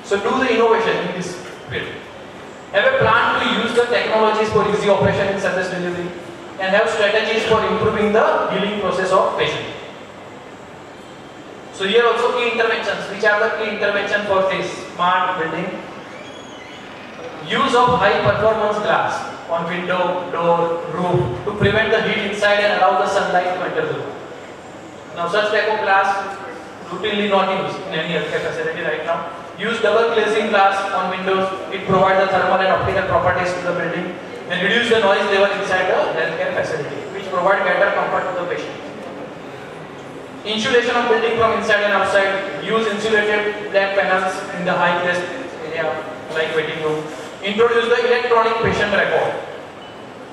So do the innovation in this field. Have a plan to use the technologies for easy operation in service delivery and have strategies for improving the healing process of patient. So here also key interventions. Which are the key interventions for this smart building? Use of high performance glass on window, door, roof to prevent the heat inside and allow the sunlight to enter the room. Now such type of glass routinely not used in any healthcare facility right now. Use double glazing glass on windows. It provides the thermal and optical properties to the building and reduce the noise level inside the healthcare facility, which provide better comfort to the patient. Insulation of building from inside and outside. Use insulated black panels in the high place area like waiting room. Introduce the electronic patient record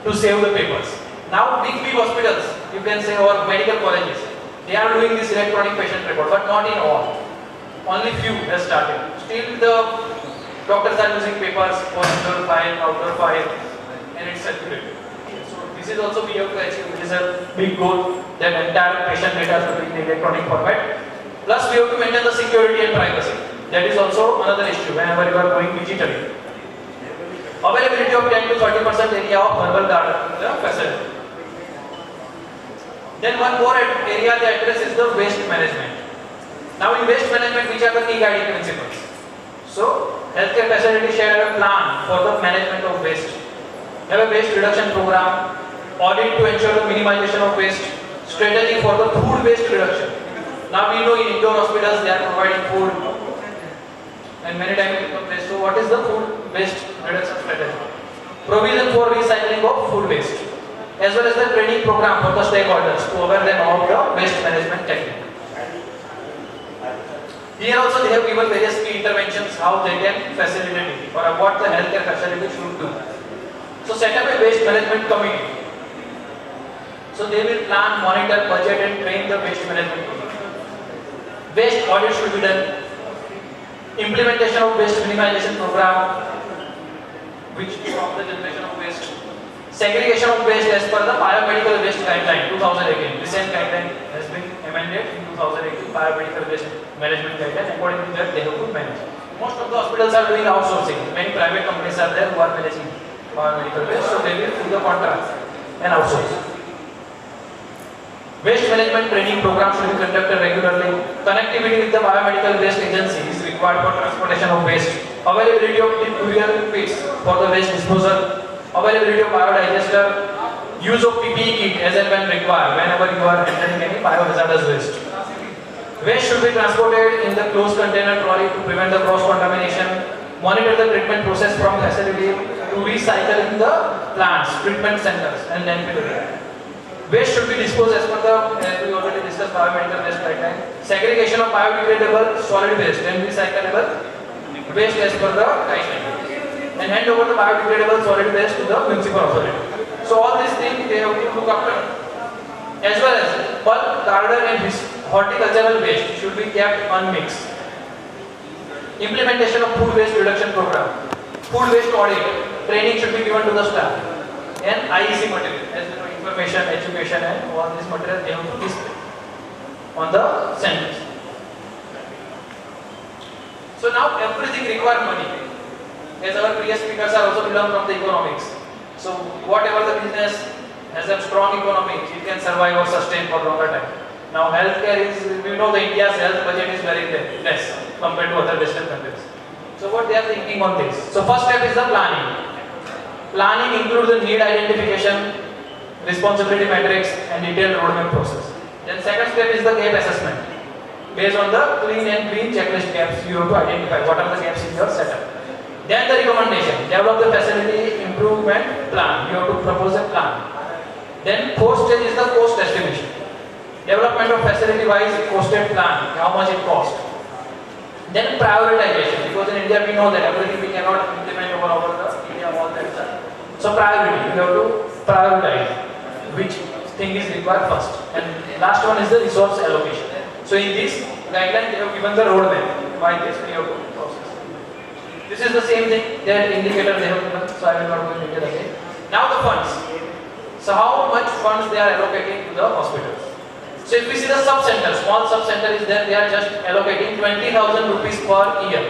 to save the papers. Now big hospitals, you can say, or medical colleges, they are doing this electronic patient record, but not in all. Only few have started. Still the doctors are using papers for indoor file, outdoor file, and it's circulated. So this is also we have to achieve. It is a big goal that entire patient data should be in the electronic format. Plus we have to maintain the security and privacy. That is also another issue whenever you are going digitally. Availability of 10 to 30% area of herbal garden in the facility. Then one more area they address is the waste management. Now in waste management, which are the key guiding principles? So healthcare facility shall have a plan for the management of waste. Have a waste reduction program, audit to ensure the minimization of waste, strategy for the food waste reduction. Now we know in indoor hospitals they are providing food and many times it becomes waste. So what is the food waste reduction strategy? Provision for recycling of food waste, as well as the training program for the stakeholders to aware them of the waste management technique. Here also they have given various key interventions how they can facilitate it or what the healthcare facility should do. So set up a waste management committee. So they will plan, monitor, budget and train the waste management committee. Waste audit should be done. Implementation of waste minimization program, which stops the generation of waste. Segregation of waste as per the biomedical waste guideline 2018. Recent guideline has been amended in 2018, biomedical waste management guideline. According to that, they have to manage. Most of the hospitals are doing outsourcing. Many private companies are there who are managing biomedical waste, so they will do the contract and outsource. Waste management training program should be conducted regularly. Connectivity with the biomedical waste agency is required for transportation of waste. Availability of burial pits for the waste disposal. Availability of biodigester. Use of PPE kit as and when required whenever you are handling any biohazardous waste. Waste should be transported in the closed container trolley to prevent the cross-contamination. Monitor the treatment process from facility to recycle in the plants, treatment centers and landfill area. Waste should be disposed as per the, as we already discussed, biomedical waste guideline. Segregation of biodegradable solid waste and recyclable waste as per the guideline. And hand over the biodegradable solid waste to the municipal authority. So all these things they have to look after. As well as bulk, garden and horticultural waste should be kept unmixed. Implementation of food waste reduction program. Food waste audit. Training should be given to the staff. And IEC material. As you know, information, education and all this material they have to display on the centers. So now everything requires money. As our previous speakers are also belong from the economics. So whatever the business has a strong economy, it can survive or sustain for longer time. Now healthcare is, we know the India's health budget is very less compared to other Western countries. So what they are thinking on this? So first step is the planning. Planning includes the need identification, responsibility matrix and detailed roadmap process. Then second step is the gap assessment. Based on the clean and green checklist gaps, you have to identify what are the gaps in your setup. Then the recommendation, develop the facility improvement plan. You have to propose a plan. Then fourth stage is the cost estimation. Development of facility-wise costed plan, how much it cost. Then prioritization, because in India we know that everything we cannot implement over the India all that stuff. So priority, you have to prioritize which thing is required first. And last one is the resource allocation. So in this guideline they have given the roadmap why this we have to process. This is the same thing, that indicator they have given, so I will not go into detail again. Now the funds. So how much funds they are allocating to the hospitals. So if we see the sub-center, small sub-center is there, they are just allocating 20,000 rupees per year.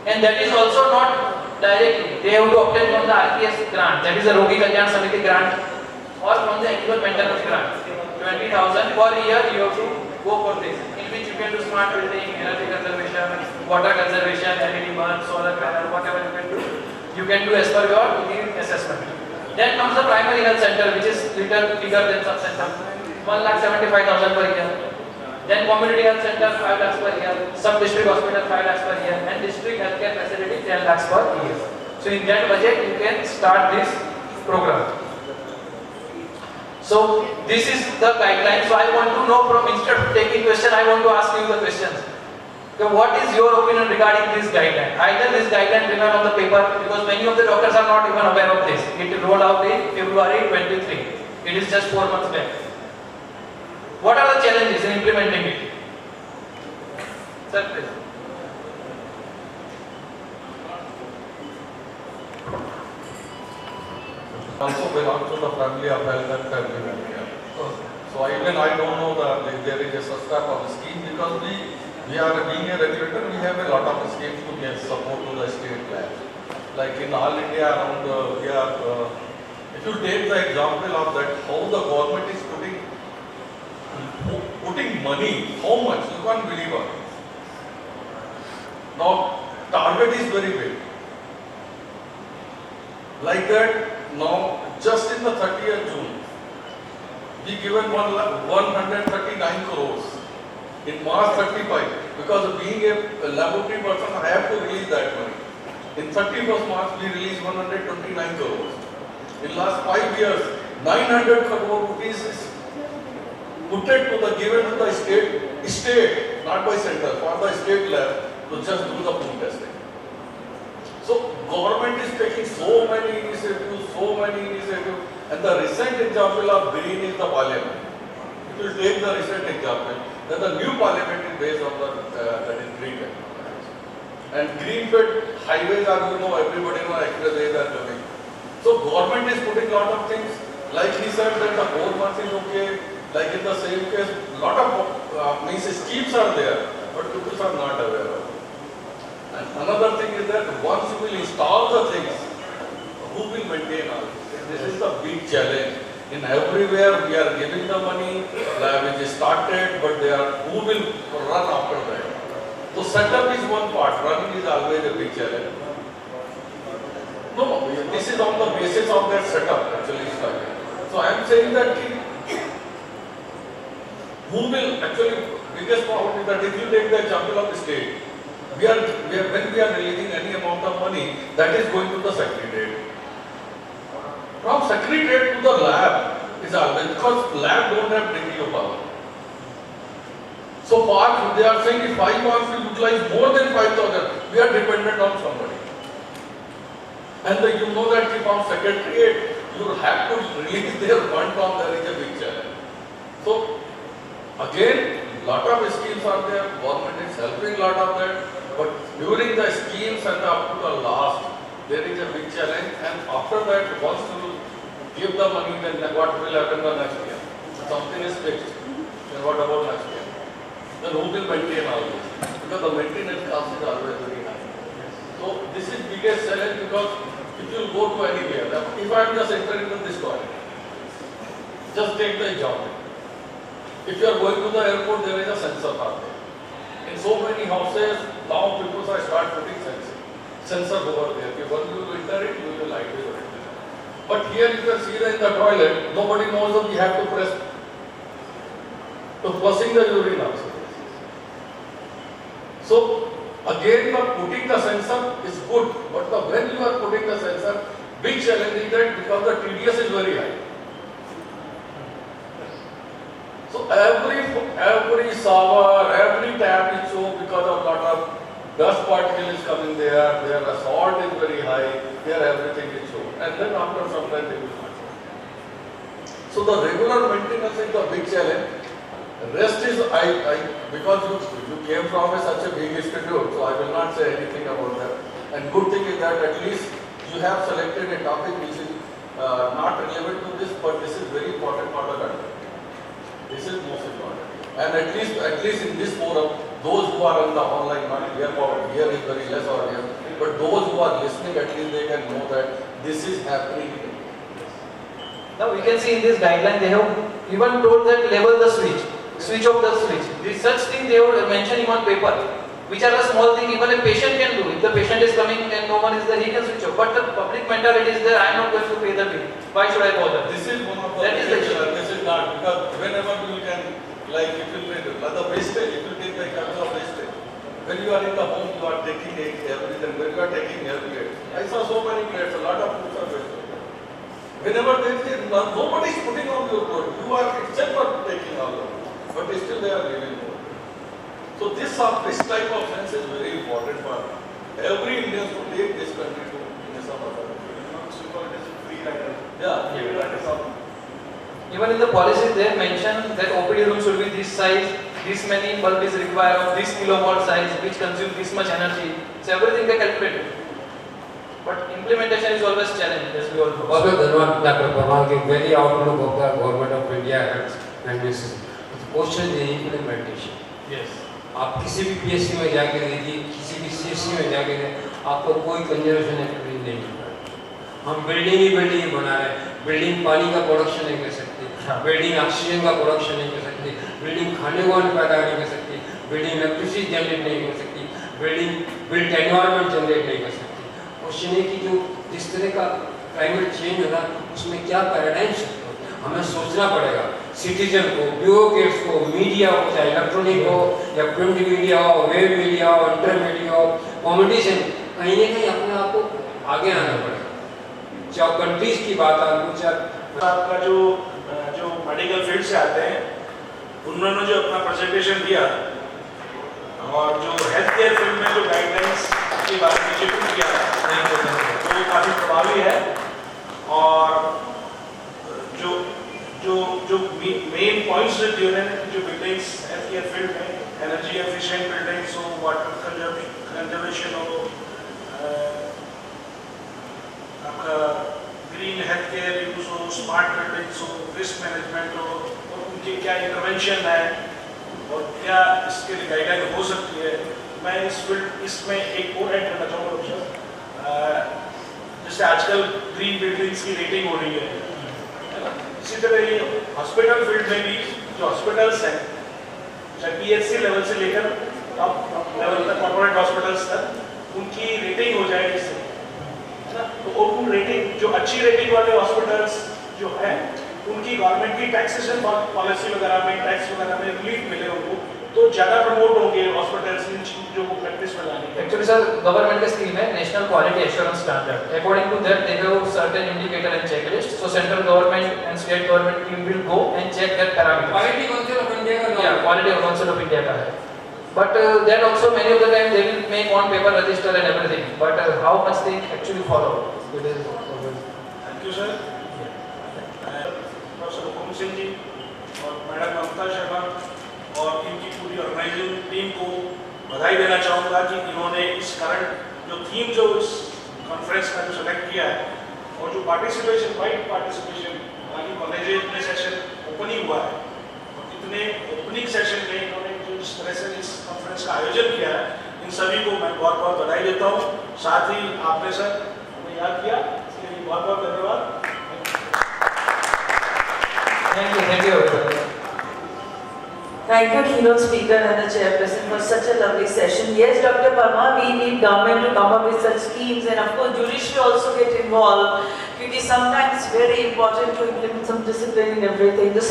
And that is also not directly, they have to obtain from the RPS grant, that is a Rogi Kalyan Samiti grant, or from the annual maintenance grant. 20,000 per year you have to go for this, in which you can do smart building, energy conservation, water conservation, LED bulb, solar panel, whatever you can do. You can do as per your need assessment. Then comes the primary health center, which is little bigger than sub-center. 1,75,000 per year. Then community health center 5 lakhs per year, sub-district hospital 5 lakhs per year, and district healthcare facility 10 lakhs per year. So in that budget you can start this program. So this is the guideline. So I want to know from, instead of taking question, I want to ask you the questions. So what is your opinion regarding this guideline? Either this guideline remain on the paper, because many of the doctors are not even aware of this. It rolled out in February 23. It is just 4 months back. What are the challenges in implementing it? Sir, please. Also belong to the family of health and family welfare. So even I don't know that if there is a such type of scheme, because we are being a regulator, we have a lot of schemes to give support to the state labs. Like in all India around, if you take the example of that, how the government is putting money, how much, you can't believe it. Now, target is very big. Like that, now, just in the 30th June, we given 139 crores. In March 35, because being a laboratory person, I have to release that money. In 31st March, we released 129 crores. In last 5 years, 900 crore rupees is put it to the given to the state, not by center, for the state lab to just do the food testing. So government is taking so many initiatives, and the recent example of green is the parliament. If you take the recent example, then the new parliament is based on that is green technology. And green belt highways are, everybody knows actually they are coming. So government is putting lot of things, like he said that the 4 months is okay. Like in the same case, lot of schemes are there, but people are not aware of it. And another thing is that once you will install the things, who will maintain all this? This is the big challenge. In everywhere we are giving the money, lab is started, but who will run after that? So setup is one part, running is always a big challenge. No, this is on the basis of their setup actually started. So I am saying that who will actually, biggest problem is that if you take the example of the state, when we are releasing any amount of money, that is going to the secretariat. From secretariat to the lab is always, because lab don't have DTO power. So far, they are saying if 5 months we utilize more than 5,000, we are dependent on somebody. And you know that if on secretariat, you have to release their fund from there is a big challenge. So, again, lot of schemes are there, government is helping lot of that, but during the schemes and up to the last, there is a big challenge, and after that, once you give the money, then what will happen the next year? Something is fixed, then what about next year? Then who will maintain all this? Because the maintenance cost is always very high. So this is biggest challenge, because if you go to anywhere, if I am just entering this toilet, Just take the example. If you are going to the airport, there is a sensor part there. In so many houses, now people start putting sensor over there. If when you enter it, you will light it. But here you can see that in the toilet, nobody knows that we have to press to flushing the urine also. So again, putting the sensor is good, but when you are putting the sensor, big challenge is that because the TDS is very high. So every shower, every tap is choked because of lot of dust particle is coming there, their salt is very high, there everything is choked. And then after some time they will not. So the regular maintenance is the big challenge. Rest is because you came from such a big institute, so I will not say anything about that. And good thing is that at least you have selected a topic which is not relevant to this, but this is very important for the country. This is most important. And at least in this forum, those who are on the online market, here is very less audience, but those who are listening, at least they can know that this is happening. Now we can see in this guideline they have even told that level the switch off the switch. This such thing they would mention even on paper, which are a small thing even a patient can do. If the patient is coming and no one is there, he can switch off. But the public mentality is there, I am not going to pay the bill. Why should I bother? This is one of the That is the issue. This is not, because whenever you can, like if you take the wastage, if you take the example of wastage, when you are in the home, you are taking everything, when you are taking every plate. I saw so many plates, a lot of foods are wasted. Whenever nobody is putting on your plate, you are itself are taking all of it, but still they are giving more. So this type of sense is very important for every Indian to take this country to some other. Yeah, Even in the policies they mention that OPD room should be this size, this many bulb is required of this kilowatt size, which consumes this much energy. So everything they calculate. But implementation is always challenge, as we all know. बहुत बहुत धन्यवाद doctor Parmar के very outlook of the government of India and this question is implementation. Yes. आप किसी भी PSC में जाके देखिए, किसी भी सीएससी में जाके आपको कोई कंजर्वेशन एक्टिविटी नहीं मिल रहा. हम बिल्डिंग ही बना रहे हैं. बिल्डिंग पानी का प्रोडक्शन नहीं कर सकती, बिल्डिंग ऑक्सीजन का प्रोडक्शन नहीं कर सकती, बिल्डिंग खाने को पैदा नहीं कर सकती, बिल्डिंग इलेक्ट्रिसिटी जनरेट नहीं कर सकती, बिल्डिंग बिल्ट एनवायरनमेंट जनरेट नहीं कर सकती. क्वेश्चन है कि जो जिस तरह का क्लाइमेट चेंज हो रहा है उसमें क्या पैराडाइम शिफ्ट हो, हमें सोचना पड़ेगा. सिटीजन को, ब्यूरोक्रेट्स को, मीडिया को, चाहे इलेक्ट्रॉनिक हो या प्रिंट मीडिया हो, वेब मीडिया हो, इंटरमीडिया हो, कम्युनिकेशन, कहीं ना कहीं अपने आप को आगे आना पड़ेगा. चाहे कंट्रीज की बात आ लो, चाहे आपका जो मेडिकल फील्ड से आते हैं उन्होंने जो अपना प्रेजेंटेशन दिया और जो हेल्थ केयर फील्ड में जो गाइडलाइंस की बात नीचे किया वो काफ़ी प्रभावी है. और जो मेन पॉइंट्स जो दिए उन्होंने जो बिल्डिंग्स हेल्थ केयर फील्ड में एनर्जी एफिशिएंट बिल्डिंग्स हो, वाटर कंजर्वेशन हो, आपका ग्रीन हेल्थ केयर यूज हो, स्मार्ट बिल्डिंग्स हो, रिस्क मैनेजमेंट हो, और उनकी क्या इंटरवेंशन है और क्या इसके लिए गाइडलाइन हो सकती है. मैं इसमें एक और ऐड करना चाहूँगा. जैसे आजकल ग्रीन बिल्डिंग्स की रेटिंग हो रही है ना, इसी तरह ये हॉस्पिटल फील्ड में भी जो हॉस्पिटल्स हैं, चाहे पीएचसी लेवल से लेकर टॉप लेवल तक, कॉर्पोरेट हॉस्पिटल्स तक, उनकी रेटिंग हो जाए इससे, है ना. तो उन रेटिंग जो अच्छी रेटिंग वाले हॉस्पिटल्स जो हैं उनकी गवर्नमेंट की टैक्सेशन पॉलिसी वगैरह में, टैक्स वगैरह में रिलीफ मिले उनको, तो ज़्यादा प्रमोट होंगे हॉस्पिटल्स इन चीज़ों को प्रैक्टिस में लाने के. Actually, sir, government का scheme है National Quality Assurance Standard. According to that, they have certain indicator and checklist. So central government and state government team will go and check that parameters. Quality council of India का Yeah, Quality Council of India का है. But then also many of the time they will make on paper register and everything. But how much they actually follow? It is always. Thank you sir. Professor Hukum Singh ji और madam Mamta Sharma और इनकी पूरी organising team को बधाई देना चाहूँगा कि इन्होंने इस करंट जो थीम जो इस कॉन्फ्रेंस का जो सेलेक्ट किया है और जो पार्टिसिपेशन, वाइड पार्टिसिपेशन, हालांकि कॉलेज में सेशन ओपन ही हुआ है और इतने ओपनिंग सेशन में इन्होंने जो इस तरह से इस कॉन्फ्रेंस का आयोजन किया है, इन सभी को मैं बहुत बहुत बधाई देता हूँ. साथ ही आपने सर हमें याद किया, इसके लिए बहुत बहुत धन्यवाद. Thank you everyone. Thank you, keynote speaker and the chairperson, for such a lovely session. Yes, Dr. Parma, we need government to come up with such schemes, and of course judiciary also get involved, because sometimes it's very important to implement some discipline in everything. So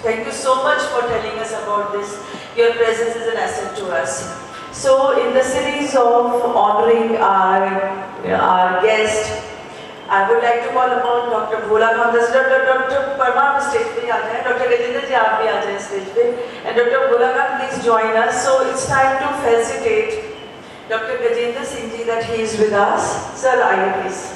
thank you so much for telling us about this. Your presence is an asset to us. So in the series of honoring our guest, I would like to call upon Dr. Bhola Khan. Dr. Parma stage पे आ जाए, Dr. Gajendra जी आप भी आ जाए stage पे, and Dr. Bhola Khan please join us. So it's time to felicitate Dr. Gajendra Singh ji that he is with us. Sir, आइए please.